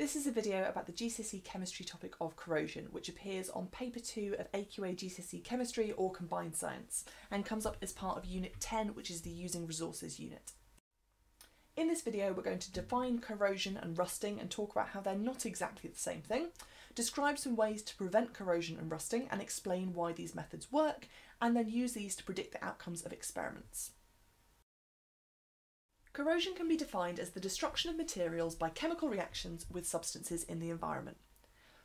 This is a video about the GCSE Chemistry topic of corrosion, which appears on paper 2 of AQA GCSE Chemistry or Combined Science, and comes up as part of Unit 10, which is the Using Resources unit. In this video, we're going to define corrosion and rusting and talk about how they're not exactly the same thing, describe some ways to prevent corrosion and rusting and explain why these methods work, and then use these to predict the outcomes of experiments. Corrosion can be defined as the destruction of materials by chemical reactions with substances in the environment.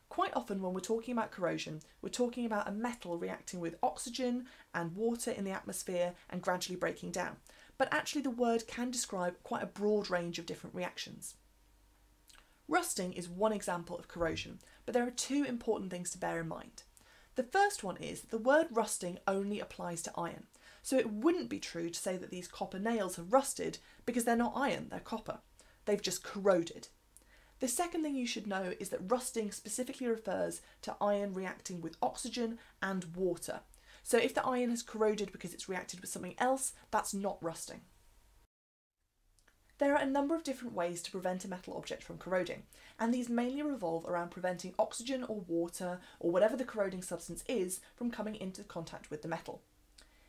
Quite often when we're talking about corrosion, we're talking about a metal reacting with oxygen and water in the atmosphere and gradually breaking down. But actually the word can describe quite a broad range of different reactions. Rusting is one example of corrosion, but there are two important things to bear in mind. The first one is that the word rusting only applies to iron. So it wouldn't be true to say that these copper nails have rusted because they're not iron, they're copper. They've just corroded. The second thing you should know is that rusting specifically refers to iron reacting with oxygen and water. So if the iron has corroded because it's reacted with something else, that's not rusting. There are a number of different ways to prevent a metal object from corroding, and these mainly revolve around preventing oxygen or water or whatever the corroding substance is from coming into contact with the metal.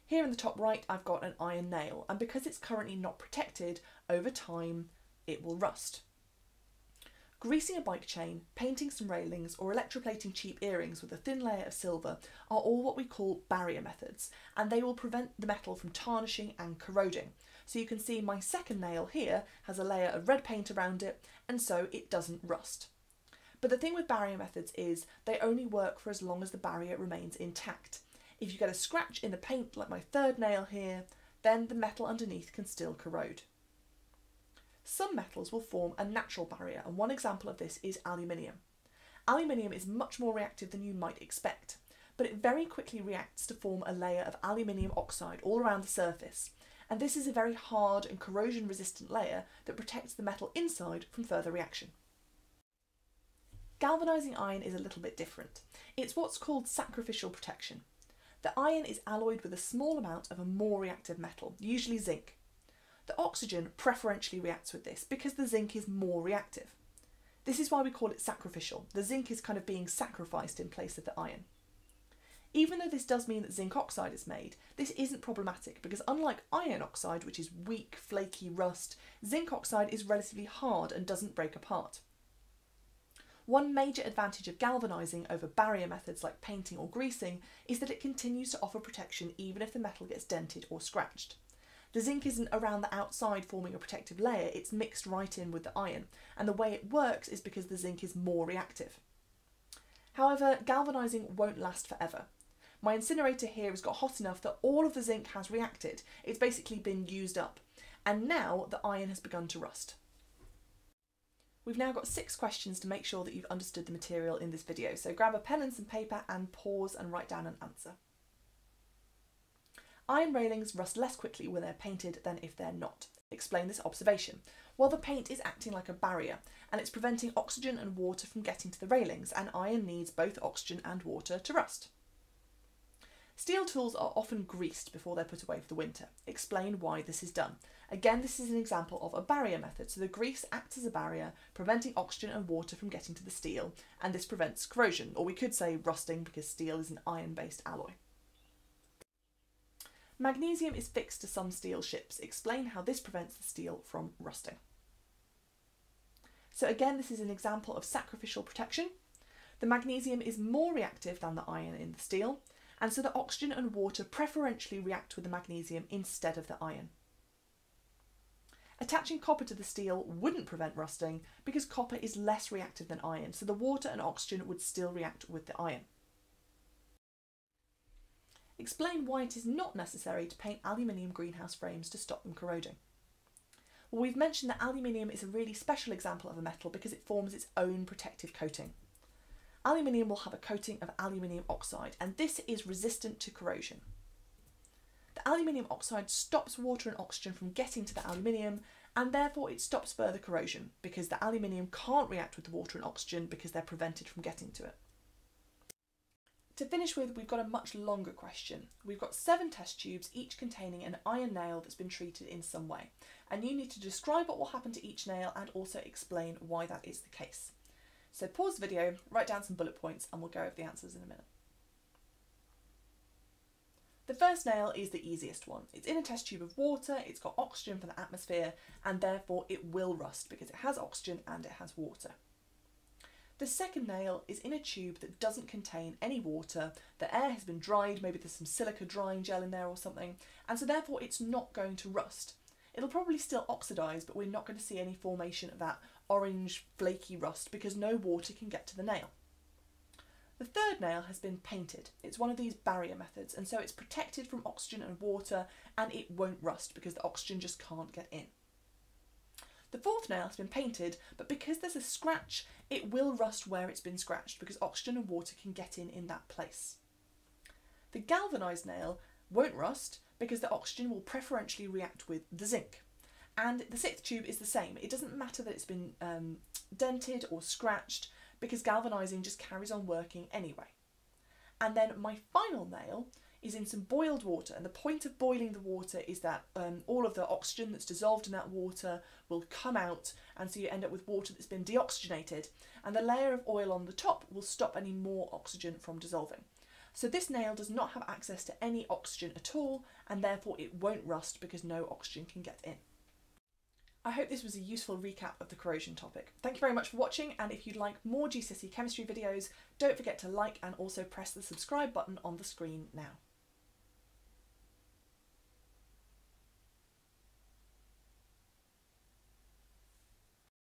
Here in the top right I've got an iron nail, and because it's currently not protected, over time it will rust. Greasing a bike chain, painting some railings or electroplating cheap earrings with a thin layer of silver are all what we call barrier methods, and they will prevent the metal from tarnishing and corroding. So you can see my second nail here has a layer of red paint around it, and so it doesn't rust. But the thing with barrier methods is they only work for as long as the barrier remains intact. If you get a scratch in the paint like my third nail here, then the metal underneath can still corrode. Some metals will form a natural barrier, and one example of this is aluminium. Aluminium is much more reactive than you might expect, but it very quickly reacts to form a layer of aluminium oxide all around the surface, and this is a very hard and corrosion resistant layer that protects the metal inside from further reaction. Galvanising iron is a little bit different. It's what's called sacrificial protection. The iron is alloyed with a small amount of a more reactive metal, usually zinc. The oxygen preferentially reacts with this because the zinc is more reactive. This is why we call it sacrificial. The zinc is kind of being sacrificed in place of the iron. Even though this does mean that zinc oxide is made, this isn't problematic because unlike iron oxide, which is weak, flaky rust, zinc oxide is relatively hard and doesn't break apart. One major advantage of galvanising over barrier methods like painting or greasing is that it continues to offer protection even if the metal gets dented or scratched. The zinc isn't around the outside forming a protective layer, it's mixed right in with the iron, and the way it works is because the zinc is more reactive. However, galvanising won't last forever. My incinerator here has got hot enough that all of the zinc has reacted, it's basically been used up, and now the iron has begun to rust. We've now got 6 questions to make sure that you've understood the material in this video, so grab a pen and some paper and pause and write down an answer. Iron railings rust less quickly when they're painted than if they're not. Explain this observation. Well, the paint is acting like a barrier, and it's preventing oxygen and water from getting to the railings, and iron needs both oxygen and water to rust. Steel tools are often greased before they're put away for the winter. Explain why this is done. Again, this is an example of a barrier method, so the grease acts as a barrier, preventing oxygen and water from getting to the steel, and this prevents corrosion, or we could say rusting because steel is an iron-based alloy. Magnesium is fixed to some steel ships. Explain how this prevents the steel from rusting. So again, this is an example of sacrificial protection. The magnesium is more reactive than the iron in the steel, and so the oxygen and water preferentially react with the magnesium instead of the iron. Attaching copper to the steel wouldn't prevent rusting because copper is less reactive than iron, so the water and oxygen would still react with the iron. Explain why it is not necessary to paint aluminium greenhouse frames to stop them corroding. Well, we've mentioned that aluminium is a really special example of a metal because it forms its own protective coating. Aluminium will have a coating of aluminium oxide, and this is resistant to corrosion. The aluminium oxide stops water and oxygen from getting to the aluminium, and therefore it stops further corrosion because the aluminium can't react with the water and oxygen because they're prevented from getting to it. To finish with, we've got a much longer question. We've got 7 test tubes, each containing an iron nail that's been treated in some way, and you need to describe what will happen to each nail and also explain why that is the case. So pause the video, write down some bullet points, and we'll go over the answers in a minute. The first nail is the easiest one. It's in a test tube of water, it's got oxygen from the atmosphere, and therefore it will rust because it has oxygen and it has water. The second nail is in a tube that doesn't contain any water, the air has been dried, maybe there's some silica drying gel in there or something, and so therefore it's not going to rust. It'll probably still oxidise, but we're not going to see any formation of that orange flaky rust because no water can get to the nail. The third nail has been painted. It's one of these barrier methods, and so it's protected from oxygen and water, and it won't rust because the oxygen just can't get in. The fourth nail has been painted, but because there's a scratch, it will rust where it's been scratched because oxygen and water can get in that place. The galvanised nail won't rust because the oxygen will preferentially react with the zinc. And the sixth tube is the same. It doesn't matter that it's been dented or scratched because galvanising just carries on working anyway. And then my final nail is in some boiled water, and the point of boiling the water is that all of the oxygen that's dissolved in that water will come out, and so you end up with water that's been deoxygenated, and the layer of oil on the top will stop any more oxygen from dissolving. So this nail does not have access to any oxygen at all, and therefore it won't rust because no oxygen can get in. I hope this was a useful recap of the corrosion topic. Thank you very much for watching, and if you'd like more GCSE chemistry videos, don't forget to like and also press the subscribe button on the screen now.